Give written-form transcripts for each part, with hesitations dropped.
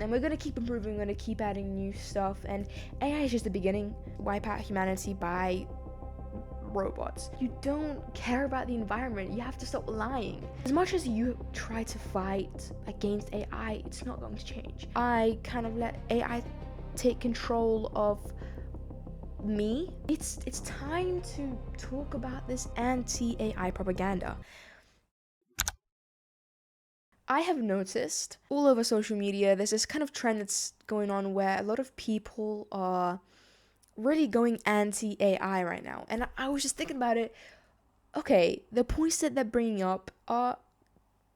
And we're going to keep improving, we're going to keep adding new stuff, and AI is just the beginning. Wipe out humanity by robots. You don't care about the environment. You have to stop lying. As much as you try to fight against AI, it's not going to change. I kind of let AI take control of me. It's time to talk about this anti-AI propaganda. I have noticed all over social media there's this kind of trend that's going on where a lot of people are really going anti-AI right now. And I was just thinking about it. Okay, the points that they're bringing up are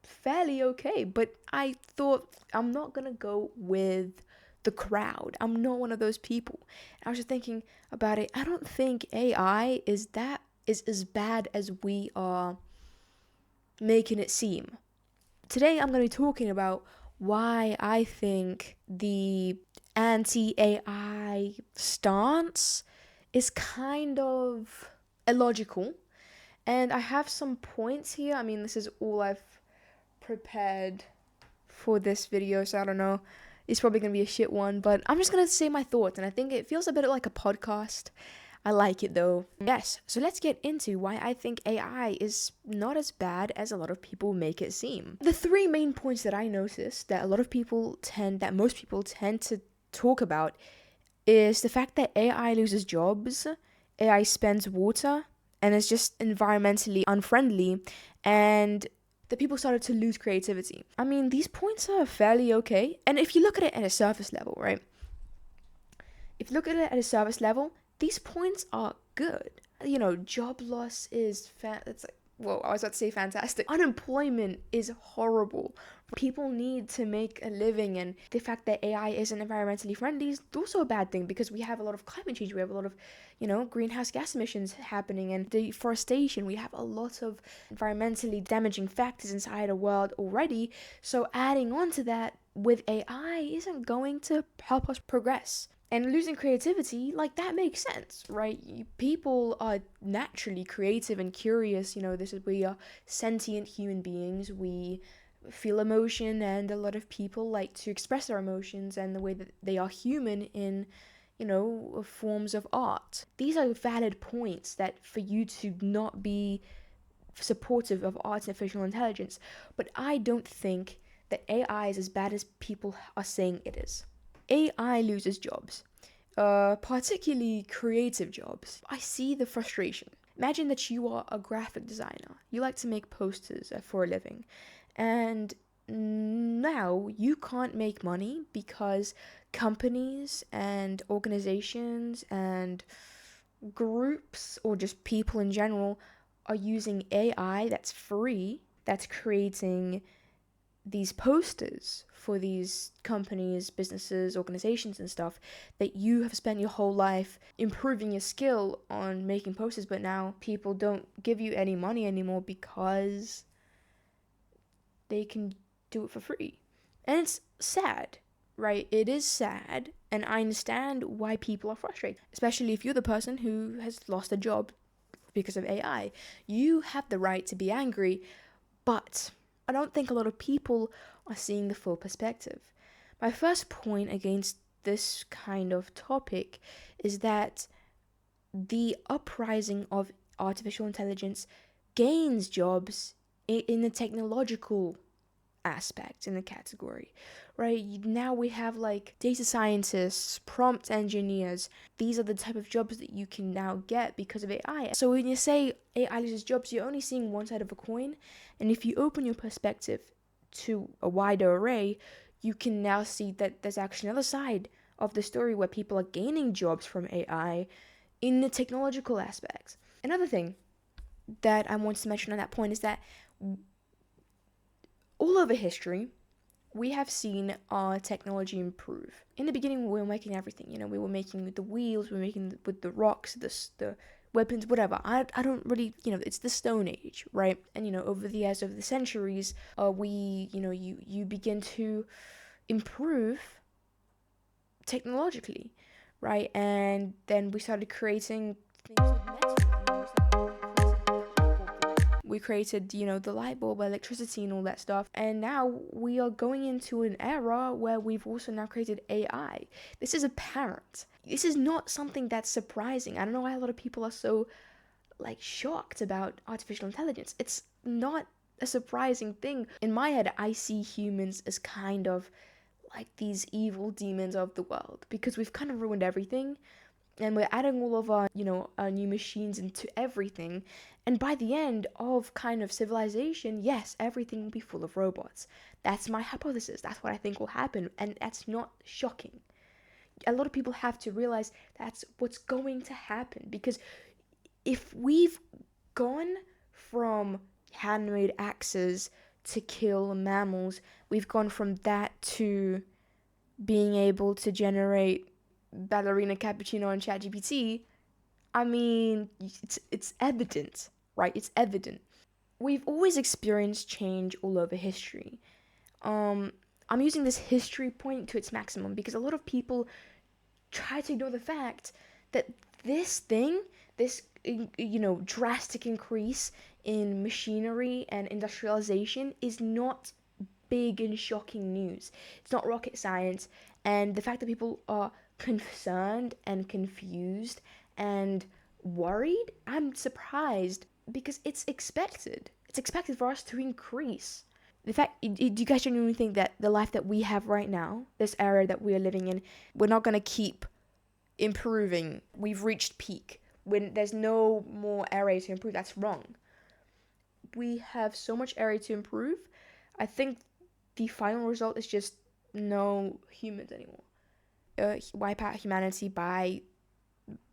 fairly okay, but I thought I'm not gonna go with the crowd. I'm not one of those people. I was just thinking about it. I don't think AI is as bad as we are making it seem. Today I'm going to be talking about why I think the anti-AI stance is kind of illogical. And I have some points here. I mean, this is all I've prepared for this video, so I don't know. It's probably going to be a shit one, but I'm just going to say my thoughts, and I think it feels a bit like a podcast. I like it though. Yes, so let's get into why I think AI is not as bad as a lot of people make it seem. The three main points that I noticed that most people tend to talk about is the fact that AI loses jobs, AI spends water, and is just environmentally unfriendly, and the people started to lose creativity. I mean, these points are fairly okay, and if you look at it at a surface level, right? If you look at it at a surface level, these points are good. You know, job loss is it's like, whoa, I was about to say fantastic. Unemployment is horrible. People need to make a living, and the fact that AI isn't environmentally friendly is also a bad thing because we have a lot of climate change. We have a lot of, greenhouse gas emissions happening and deforestation. We have a lot of environmentally damaging factors inside the world already. So adding on to that with AI isn't going to help us progress. And losing creativity, like, that makes sense, right? People are naturally creative and curious. We are sentient human beings. We feel emotion, and a lot of people like to express their emotions and the way that they are human in, forms of art. These are valid points that for you to not be supportive of artificial intelligence. But I don't think that AI is as bad as people are saying it is. AI loses jobs, particularly creative jobs. I see the frustration. Imagine that you are a graphic designer. You like to make posters for a living. And now you can't make money because companies and organizations and groups, or just people in general, are using AI that's free, that's creating these posters for these companies, businesses, organizations and stuff that you have spent your whole life improving your skill on making posters, but now people don't give you any money anymore because they can do it for free. And it's sad, right? It is sad, and I understand why people are frustrated, especially if you're the person who has lost a job because of AI. You have the right to be angry, but I don't think a lot of people are seeing the full perspective. My first point against this kind of topic is that the uprising of artificial intelligence gains jobs in the technological aspect, in the category, right? Now we have like data scientists, prompt engineers. These are the type of jobs that you can now get because of AI. So when you say AI loses jobs, you're only seeing one side of a coin. And if you open your perspective to a wider array, you can now see that there's actually another side of the story where people are gaining jobs from AI in the technological aspects. Another thing that I want to mention on that point is that all over history, we have seen our technology improve. In the beginning, we were making everything. We were making the wheels, we were making with the rocks, the weapons, whatever. I don't really, it's the Stone Age, right? And, over the years, over the centuries, you begin to improve technologically, right? And then we started creating things with metal. We created, the light bulb, electricity, and all that stuff. And now we are going into an era where we've also now created AI. This is apparent. This is not something that's surprising. I don't know why a lot of people are so, shocked about artificial intelligence. It's not a surprising thing. In my head, I see humans as kind of like these evil demons of the world, because we've kind of ruined everything, and we're adding all of our, our new machines into everything. And by the end of kind of civilization, yes, everything will be full of robots. That's my hypothesis. That's what I think will happen. And that's not shocking. A lot of people have to realize that's what's going to happen, because if we've gone from handmade axes to kill mammals, we've gone from that to being able to generate ballerina cappuccino on ChatGPT. I mean, it's evident, right? It's evident. We've always experienced change all over history. I'm using this history point to its maximum because a lot of people try to ignore the fact that this drastic increase in machinery and industrialization is not big and shocking news. It's not rocket science. And the fact that people are concerned and confused and worried, I'm surprised, because it's expected. It's expected for us to increase. The fact, do you guys genuinely think that the life that we have right now, this era that we are living in, we're not going to keep improving? We've reached peak. When there's no more area to improve, that's wrong. We have so much area to improve. I think the final result is just no humans anymore. Wipe out humanity by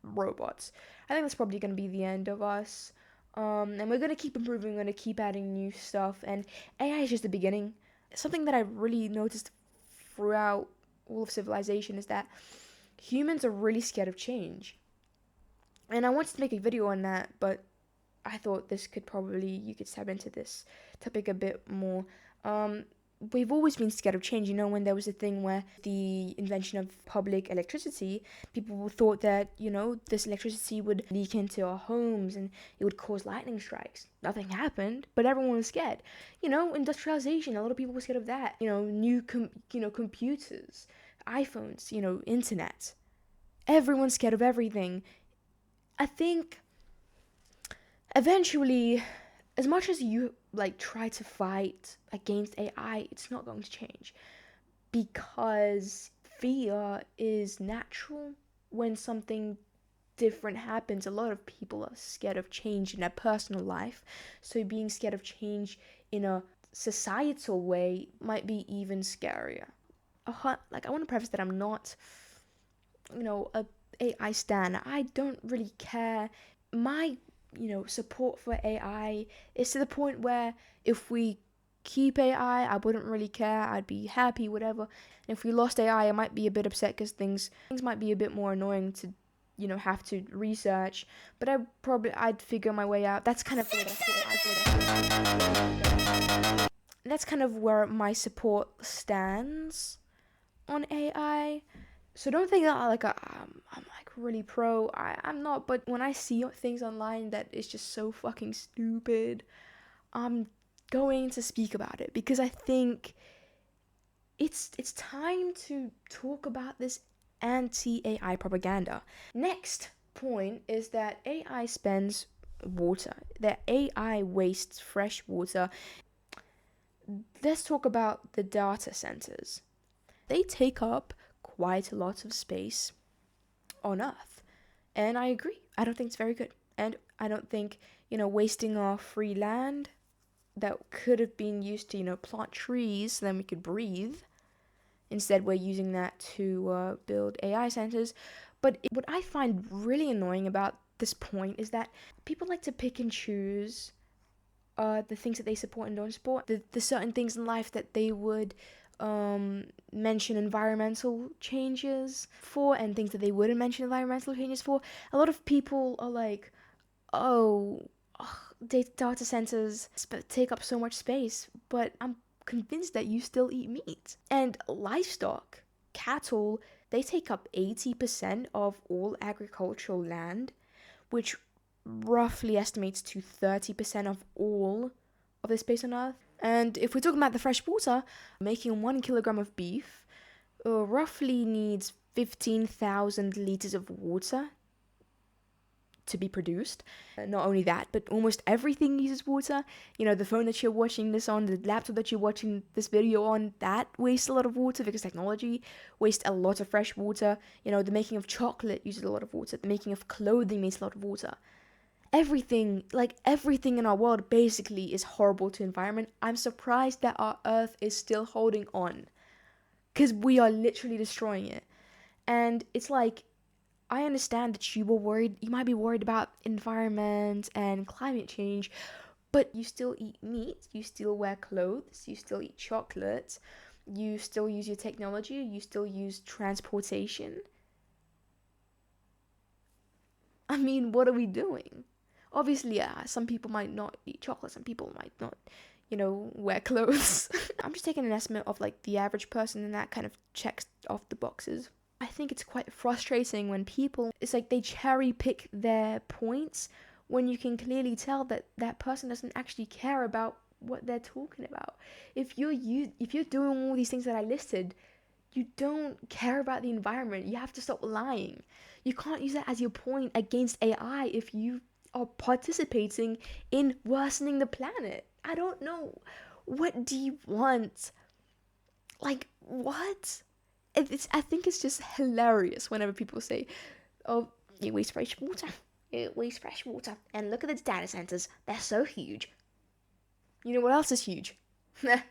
robots. I think that's probably going to be the end of us. And we're going to keep improving. We're going to keep adding new stuff. And AI is just the beginning. Something that I really noticed throughout all of civilization is that humans are really scared of change. And I wanted to make a video on that, but I thought you could step into this topic a bit more. We've always been scared of change. When there was a thing where the invention of public electricity, people thought that, this electricity would leak into our homes and it would cause lightning strikes. Nothing happened, but everyone was scared. Industrialization, a lot of people were scared of that. New computers, iPhones, internet. Everyone's scared of everything. I think eventually, as much as you try to fight against AI, it's not going to change, because fear is natural. When something different happens, a lot of people are scared of change in their personal life, so being scared of change in a societal way might be even scarier. I want to preface that I'm not, a AI stan. I don't really care. My support for AI is to the point where if we keep AI, I wouldn't really care. I'd be happy, whatever. And if we lost AI, I might be a bit upset because things might be a bit more annoying to, have to research. But I'd figure my way out. That's kind of that's kind of where my support stands on AI. So don't think that I'm really pro. I'm not, but when I see things online that is just so fucking stupid, I'm going to speak about it, because I think it's time to talk about this anti-AI propaganda. Next point is that AI spends water. That AI wastes fresh water. Let's talk about the data centers. They take up quite a lot of space on Earth. And I agree. I don't think it's very good. And I don't think, wasting our free land that could have been used to, plant trees so then we could breathe. Instead, we're using that to build AI centers. But what I find really annoying about this point is that people like to pick and choose the things that they support and don't support. The certain things in life that they would mention environmental changes for, and things that they wouldn't mention environmental changes for. A lot of people are like, data centers take up so much space, but I'm convinced that you still eat meat. And livestock, cattle, they take up 80% of all agricultural land, which roughly estimates to 30% of all of the space on Earth. And if we're talking about the fresh water, making 1 kilogram of beef roughly needs 15,000 liters of water to be produced. Not only that, but almost everything uses water. You know, the phone that you're watching this on, the laptop that you're watching this video on, that wastes a lot of water because technology wastes a lot of fresh water. You know, the making of chocolate uses a lot of water. The making of clothing makes a lot of water. Everything, like everything in our world basically is horrible to environment. I'm surprised that our Earth is still holding on because we are literally destroying it. And it's like, I understand that you might be worried about environment and climate change, but you still eat meat, you still wear clothes, you still eat chocolate, you still use your technology, you still use transportation. I mean, what are we doing? Obviously, yeah, some people might not eat chocolate, some people might not, wear clothes. I'm just taking an estimate of like the average person, and that kind of checks off the boxes. I think it's quite frustrating when it's like they cherry pick their points when you can clearly tell that that person doesn't actually care about what they're talking about. If you're doing all these things that I listed, you don't care about the environment. You have to stop lying. You can't use that as your point against AI if you are participating in worsening the planet. I don't know. What do you want? Like, what? I think it's just hilarious whenever people say, "Oh, you waste fresh water. You waste fresh water." And look at the data centers; they're so huge. You know what else is huge? That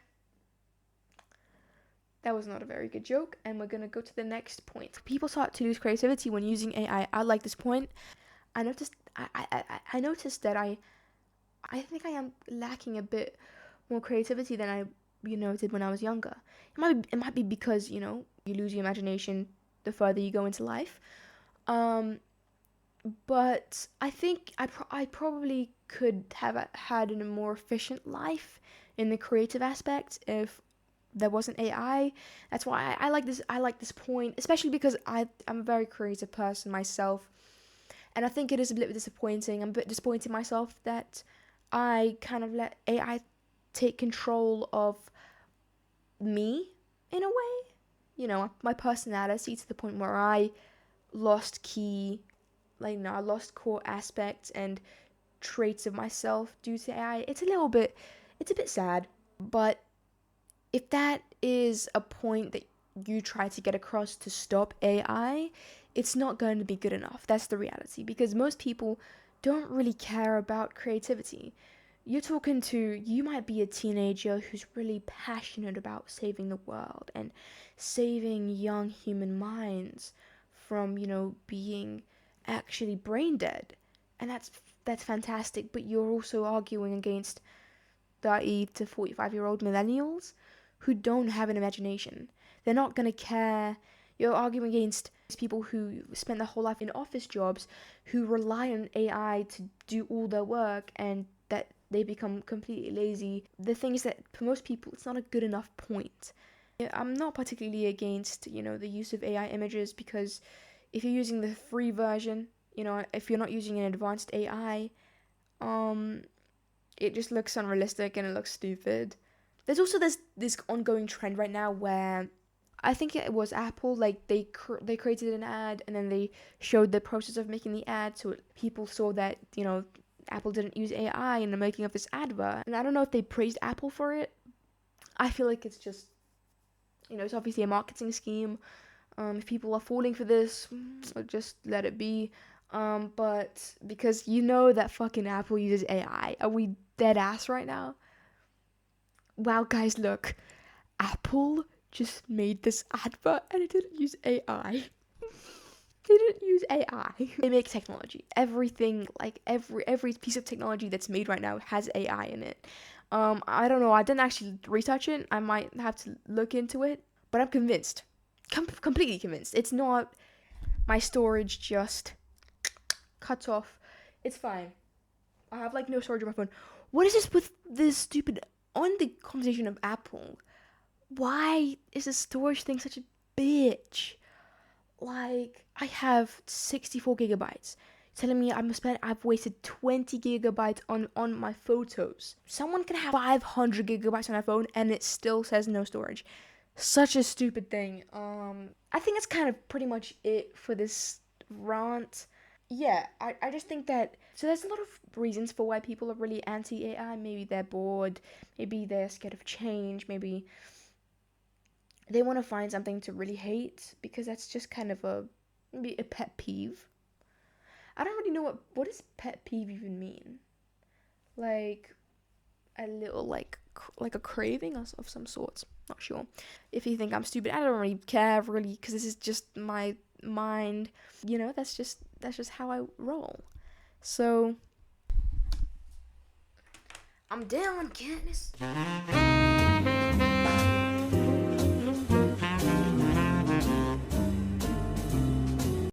was not a very good joke, and we're gonna go to the next point. People start to lose creativity when using AI. I like this point. I noticed. I noticed that I think I am lacking a bit more creativity than I did when I was younger. It might be because you lose your imagination the further you go into life. Um, but I think I probably could have had a more efficient life in the creative aspect if there wasn't AI. That's why I like this. I like this point, especially because I'm a very creative person myself, and I think it is a bit disappointing. I'm a bit disappointed in myself that I kind of let AI take control of me in a way. My personality to the point where I lost I lost core aspects and traits of myself due to AI. It's a bit sad. But if that is a point that you try to get across to stop AI, it's not going to be good enough. That's the reality, because most people don't really care about creativity. You might be a teenager who's really passionate about saving the world and saving young human minds from, being actually brain dead. And that's fantastic, but you're also arguing against 30 to 45-year-old millennials who don't have an imagination. They're not going to care. You're arguing against people who spend their whole life in office jobs, who rely on AI to do all their work, and that they become completely lazy. The thing is that for most people, it's not a good enough point. I'm not particularly against, the use of AI images, because if you're using the free version, if you're not using an advanced AI, it just looks unrealistic and it looks stupid. There's also this ongoing trend right now where I think it was Apple, like they created an ad and then they showed the process of making the ad, so people saw that Apple didn't use AI in the making of this advert. And I don't know if they praised Apple for it. I feel like it's just it's obviously a marketing scheme. If people are falling for this, just let it be. But because that fucking Apple uses AI, are we dead ass right now? Wow, guys, look. Apple just made this advert and it didn't use AI. They didn't use AI. They make technology. Everything, like every piece of technology that's made right now has AI in it. I don't know. I didn't actually research it. I might have to look into it, but I'm convinced. Completely convinced. It's not my storage just cuts off. It's fine. I have like no storage on my phone. What is this with this stupid on the conversation of Apple? Why is the storage thing such a bitch? Like, I have 64 gigabytes. telling me I've wasted 20 gigabytes on my photos. Someone can have 500 gigabytes on their phone and it still says no storage. Such a stupid thing. I think that's kind of pretty much it for this rant. Yeah, I just think that, so there's a lot of reasons for why people are really anti-AI. Maybe they're bored, maybe they're scared of change, maybe they want to find something to really hate, because that's just kind of maybe a pet peeve. I don't really know what does pet peeve even mean. Like a little like a craving of some sorts. Not sure. If you think I'm stupid, I don't really care really, because this is just my mind. That's just how I roll. So I'm down, Katniss.